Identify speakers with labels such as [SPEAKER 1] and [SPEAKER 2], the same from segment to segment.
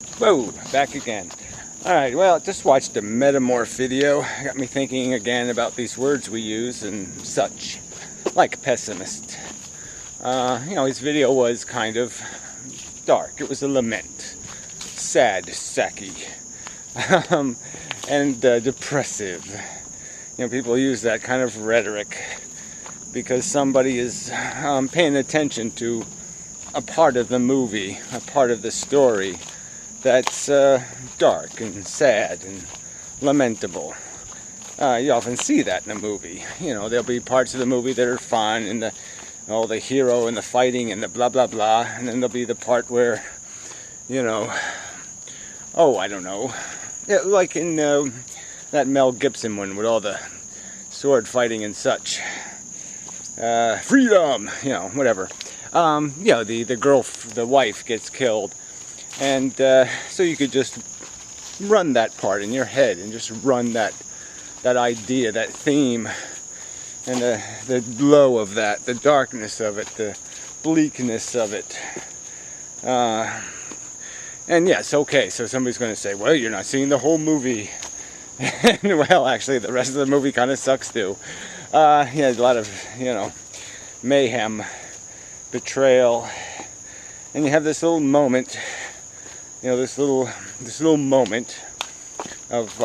[SPEAKER 1] Whoa, back again. Alright, well, just watched a metamorph video. Got me thinking again about these words we use and such. Like pessimist. His video was kind of dark. It was a lament. Sad, sacky. And depressive. People use that kind of rhetoric because somebody is paying attention to a part of the movie, a part of the story that's dark and sad and lamentable. You often see that in a movie. There'll be parts of the movie that are fun and the hero and the fighting and the blah blah blah, and then there'll be the part where, I don't know, yeah, like in that Mel Gibson one with all the sword fighting and such. Freedom, whatever. The wife gets killed. And so you could just run that part in your head and just run that idea, that theme, and the low of that, the darkness of it, the bleakness of it. And yes, okay, so somebody's going to say, well, you're not seeing the whole movie. Well, actually, the rest of the movie kind of sucks too. A lot of, mayhem, betrayal, and you have this little moment. This little moment of,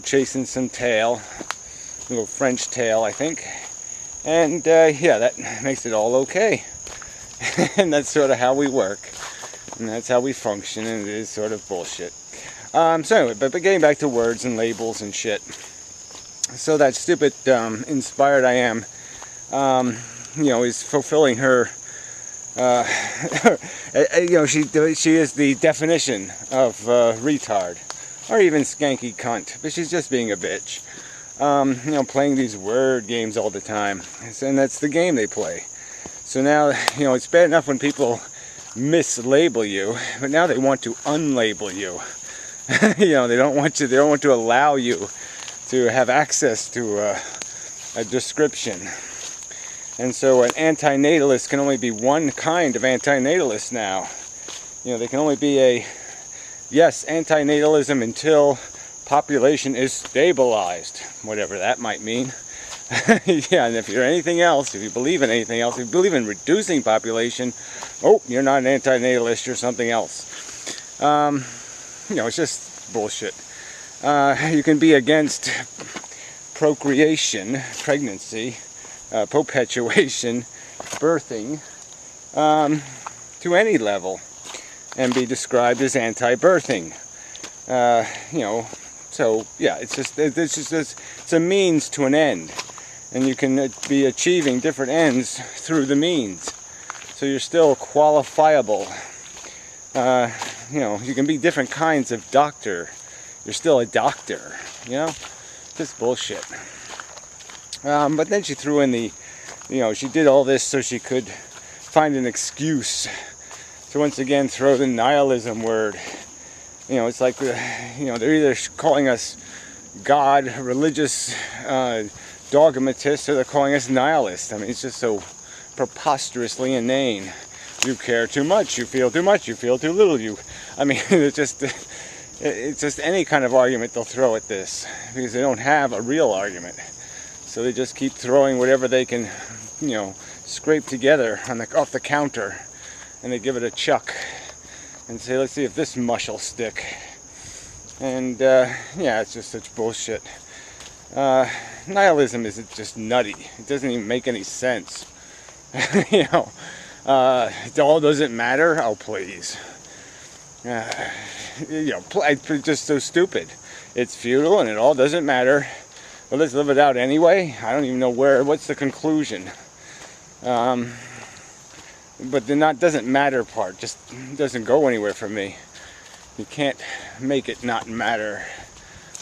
[SPEAKER 1] chasing some tail, a little French tail, I think, and that makes it all okay. And that's sort of how we work, and that's how we function, and it is sort of bullshit. So anyway, but getting back to words and labels and shit. So that stupid, inspired I am, is fulfilling her. She is the definition of retard, or even skanky cunt, but she's just being a bitch. Playing these word games all the time, and that's the game they play. So now, it's bad enough when people mislabel you, but now they want to unlabel you. They don't want to allow you to have access to a description. And so an anti-natalist can only be one kind of anti-natalist now. They can only be anti-natalism until population is stabilized, whatever that might mean. And if you're anything else, if you believe in anything else, if you believe in reducing population, you're not an anti-natalist, you're something else. It's just bullshit. You can be against procreation, pregnancy, perpetuation, birthing, to any level, and be described as anti-birthing. It's a means to an end, and you can be achieving different ends through the means. So you're still qualifiable. You can be different kinds of doctor. You're still a doctor. Just bullshit. But then she threw in she did all this so she could find an excuse to once again throw the nihilism word. It's like, they're either calling us God, religious dogmatists, or they're calling us nihilists. I mean, it's just so preposterously inane. You care too much, you feel too little, it's just any kind of argument they'll throw at this, because they don't have a real argument. So they just keep throwing whatever they can, scrape together off the counter, and they give it a chuck and say, let's see if this mush will stick. And it's just such bullshit. Nihilism is just nutty. It doesn't even make any sense. It all doesn't matter. Oh, please. It's just so stupid. It's futile and it all doesn't matter. Well, let's live it out anyway. I don't even know what's the conclusion. But the not doesn't matter part just doesn't go anywhere for me. You can't make it not matter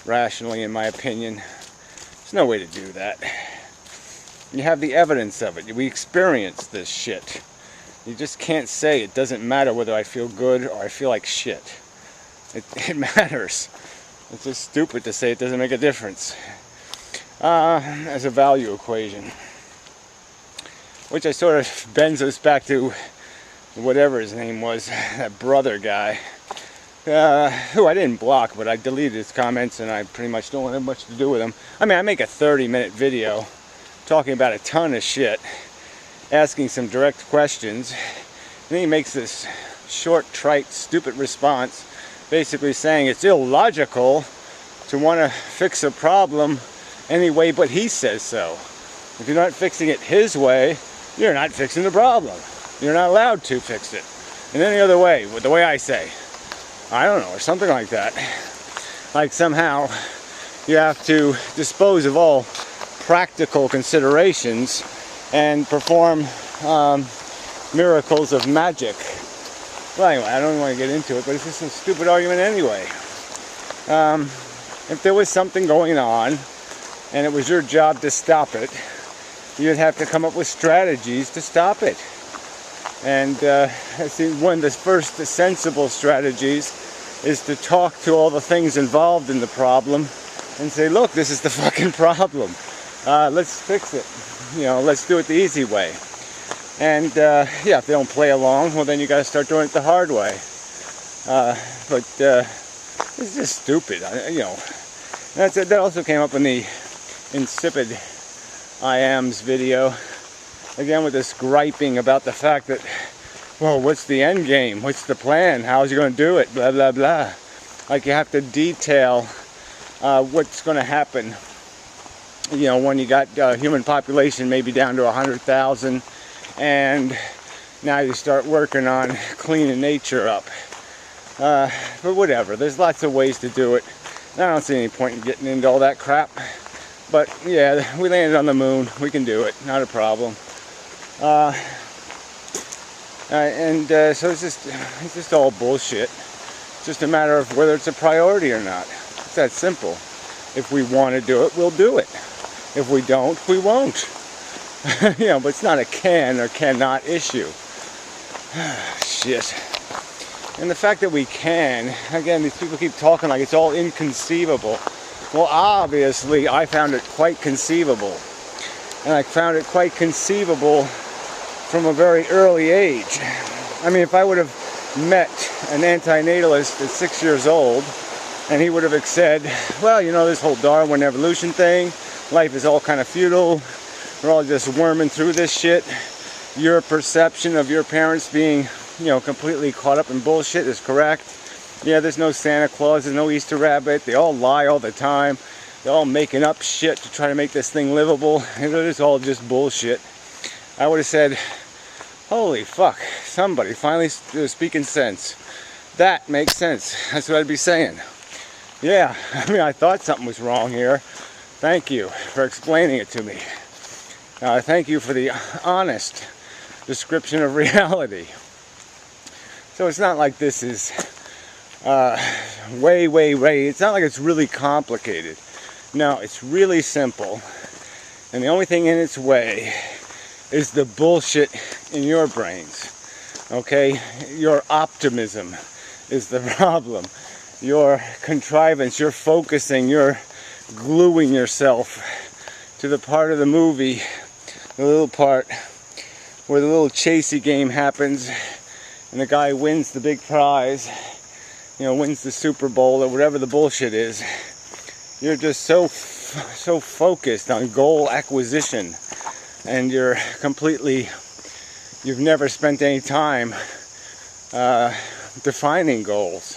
[SPEAKER 1] rationally, in my opinion. There's no way to do that. You have the evidence of it. We experience this shit. You just can't say it doesn't matter whether I feel good or I feel like shit. It matters. It's just stupid to say it doesn't make a difference. As a value equation, which I sort of bends us back to whatever his name was, that brother guy, who I didn't block, but I deleted his comments and I pretty much don't have much to do with him. I mean, I make a 30-minute video talking about a ton of shit, asking some direct questions, and then he makes this short, trite, stupid response, basically saying it's illogical to want to fix a problem any way but he says so. If you're not fixing it his way, you're not fixing the problem. You're not allowed to fix it in any other way, with the way I say. I don't know, or something like that. Like somehow you have to dispose of all practical considerations and perform miracles of magic. Well, anyway, I don't want to get into it, but it's just a stupid argument anyway. If there was something going on and it was your job to stop it, you'd have to come up with strategies to stop it. And I think one of the first sensible strategies is to talk to all the things involved in the problem and say, look, this is the fucking problem. Let's fix it. You know, let's do it the easy way. And yeah, if they don't play along, well then you got to start doing it the hard way. But it's just stupid, you know. That also came up in the insipid IAM's video, again with this griping about the fact that, well, what's the end game? What's the plan? How's you going to do it? Blah, blah, blah. Like you have to detail what's going to happen, you know, when you got human population maybe down to 100,000 and now you start working on cleaning nature up. But whatever, there's lots of ways to do it. I don't see any point in getting into all that crap. But yeah, we landed on the moon. We can do it. Not a problem. So it's just all bullshit. It's just a matter of whether it's a priority or not. It's that simple. If we want to do it, we'll do it. If we don't, we won't. You know, but it's not a can or cannot issue. Shit. And the fact that we can, again, these people keep talking like it's all inconceivable. Well, obviously, I found it quite conceivable. And I found it quite conceivable from a very early age. I mean, if I would have met an anti-natalist at 6 years old, and he would have said, well, you know, this whole Darwin evolution thing, life is all kind of futile, we're all just worming through this shit, your perception of your parents being, you know, completely caught up in bullshit is correct. Yeah, there's no Santa Claus, there's no Easter Rabbit, they all lie all the time, they're all making up shit to try to make this thing livable, and it's all just bullshit. I would have said, holy fuck, somebody finally speaking sense. That makes sense. That's what I'd be saying. Yeah, I mean, I thought something was wrong here. Thank you for explaining it to me. Thank you for the honest description of reality. So it's not like this is way, it's not like it's really complicated. No, it's really simple. And the only thing in its way is the bullshit in your brains. Okay? Your optimism is the problem. Your contrivance, your focusing, your gluing yourself to the part of the movie, the little part where the little chasey game happens and the guy wins the big prize, you know, wins the Super Bowl or whatever the bullshit is. You're just so focused on goal acquisition, and you've never spent any time defining goals,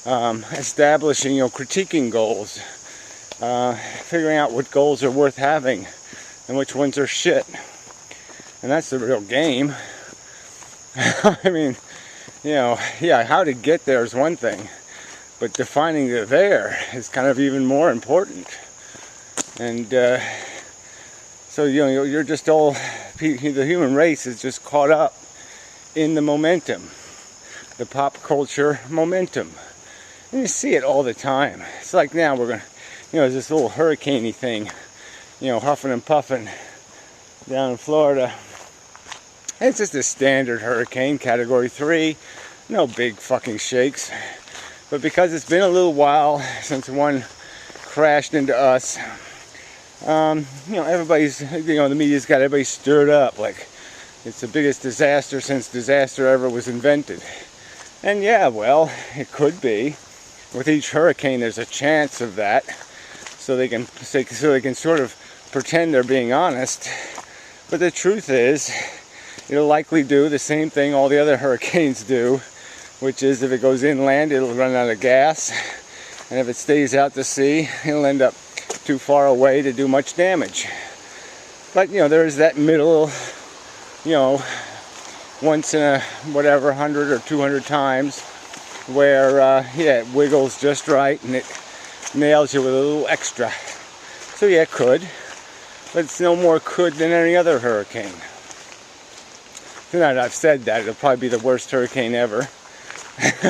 [SPEAKER 1] establishing, you know, critiquing goals, figuring out what goals are worth having and which ones are shit. And that's the real game. I mean, you know, yeah, how to get there is one thing, but defining the there is kind of even more important. And so, you know, you're just all, the human race is just caught up in the momentum, the pop culture momentum. And you see it all the time. It's like now we're going to, you know, this little hurricane-y thing, you know, huffing and puffing down in Florida. It's just a standard hurricane, category 3, no big fucking shakes. But because it's been a little while since one crashed into us, you know, everybody's, you know, the media's got everybody stirred up, like, It's the biggest disaster since disaster ever was invented. And yeah, well, it could be. With each hurricane, there's a chance of that. So they can sort of pretend they're being honest. But the truth is, it'll likely do the same thing all the other hurricanes do, which is if it goes inland, it'll run out of gas. And if it stays out to sea, it'll end up too far away to do much damage. But, you know, there's that middle, you know, once in a whatever 100 or 200 times where yeah, it wiggles just right and it nails you with a little extra. So yeah, it could, but it's no more could than any other hurricane. So now that I've said that, it'll probably be the worst hurricane ever.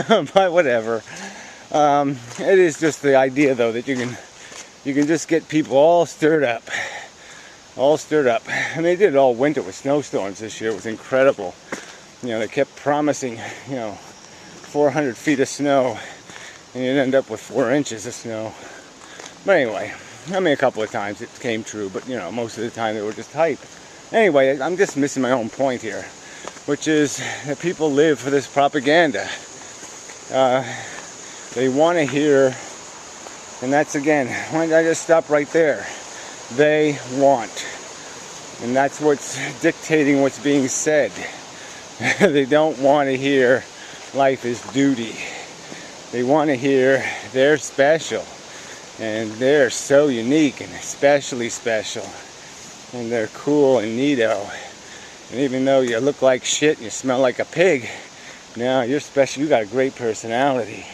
[SPEAKER 1] But whatever. It is just the idea though that you can just get people all stirred up. And they did it all winter with snowstorms this year. It was incredible. You know, they kept promising, you know, 400 feet of snow, and you'd end up with 4 inches of snow. But anyway, I mean, a couple of times it came true, but you know, most of the time they were just hype. Anyway, I'm just missing my own point here, which is that people live for this propaganda. They want to hear, and that's again, why don't I just stop right there? They want, and that's what's dictating what's being said. They don't want to hear life is duty. They want to hear they're special, and they're so unique and especially special, and they're cool and neato. And even though you look like shit and you smell like a pig, no, you're special. You got a great personality.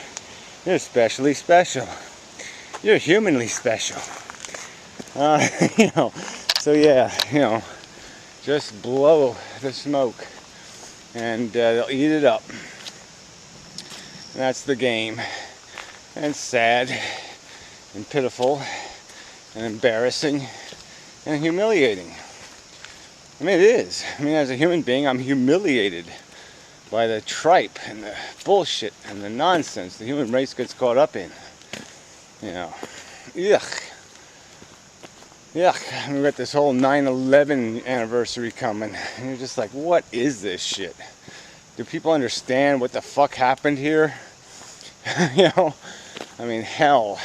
[SPEAKER 1] You're especially special. You're humanly special. You know, so yeah, you know, just blow the smoke and they'll eat it up. And that's the game. And it's sad and pitiful and embarrassing and humiliating. I mean, it is. I mean, as a human being, I'm humiliated by the tripe and the bullshit and the nonsense the human race gets caught up in. You know, yuck. Yuck. And we've got this whole 9/11 anniversary coming, and you're just like, what is this shit? Do people understand what the fuck happened here? You know, I mean, hell.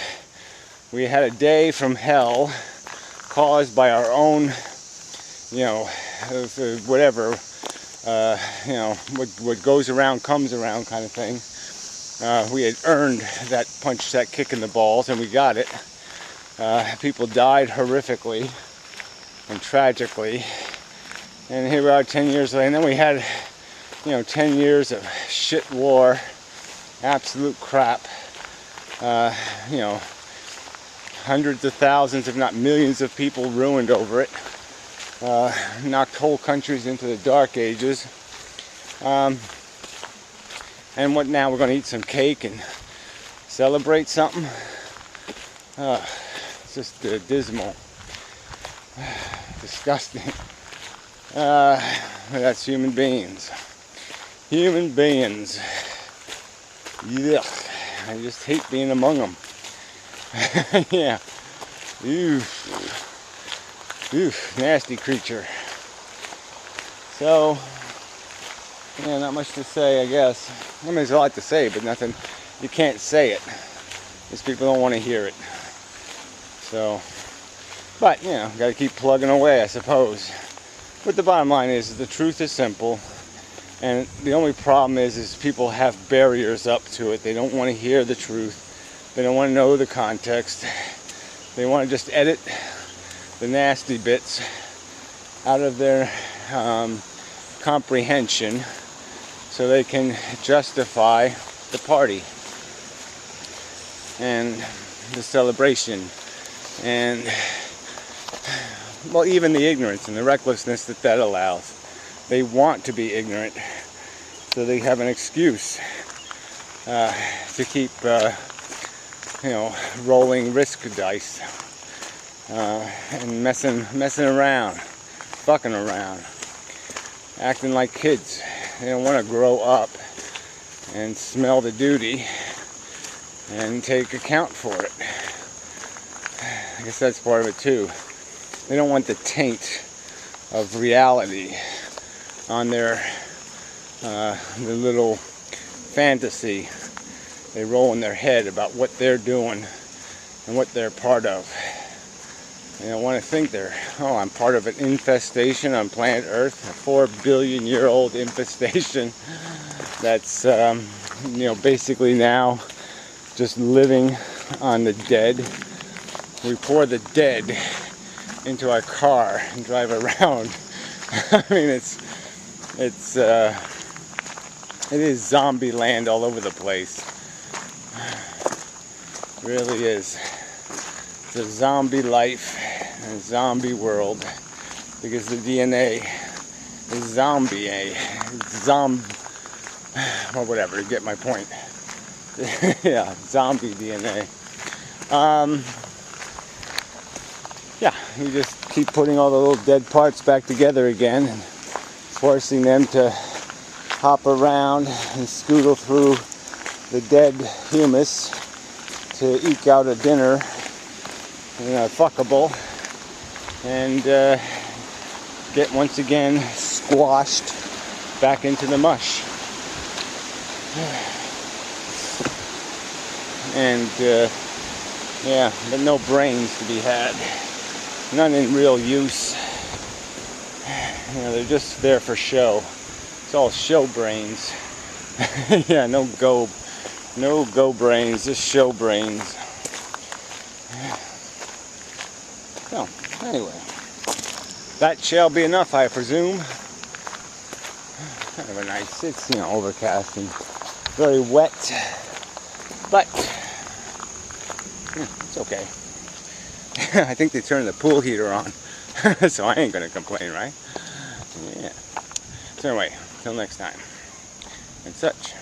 [SPEAKER 1] We had a day from hell caused by our own, you know, whatever, you know, what goes around comes around kind of thing. We had earned that punch, that kick in the balls, and we got it. People died horrifically and tragically, and here we are 10 years later, and then we had, you know, 10 years of shit war, absolute crap, you know, hundreds of thousands, if not millions of people ruined over it, knocked whole countries into the dark ages, and what now, we're going to eat some cake and celebrate something? It's just dismal, disgusting. That's human beings. Human beings. Yuck. I just hate being among them. Yeah. Oof. Oof. Nasty creature. So, yeah, not much to say, I guess. I mean, there's a lot to say, but nothing. You can't say it, because people don't want to hear it. So, but, you know, got to keep plugging away, I suppose. But the bottom line is the truth is simple, and the only problem is people have barriers up to it. They don't want to hear the truth. They don't want to know the context. They want to just edit the nasty bits out of their comprehension so they can justify the party and the celebration and, well, even the ignorance and the recklessness that allows. They want to be ignorant, so they have an excuse to keep, you know, rolling risk dice and messing around, fucking around, acting like kids. They don't want to grow up and smell the duty and take account for it. I guess that's part of it too. They don't want the taint of reality on their little fantasy. They roll in their head about what they're doing and what they're part of. They don't want to think I'm part of an infestation on planet Earth, a 4 billion year old infestation that's, basically now just living on the dead. We pour the dead into our car and drive around. I mean, it is zombie land all over the place. It really is. It's a zombie life, a zombie world, because the DNA is zombie, or whatever, you get my point. Yeah, zombie DNA. Yeah, you just keep putting all the little dead parts back together again and forcing them to hop around and scootle through the dead humus to eke out a dinner, fuckable, and get once again squashed back into the mush. And yeah, but no brains to be had, none in real use. They're just there for show. It's all show brains. Yeah, no go brains, just show brains. So, anyway, that shall be enough, I presume. Kind of a nice, it's, overcast and very wet, but it's okay. I think they turned the pool heater on, so I ain't gonna complain, right? Yeah. So anyway, till next time, and such.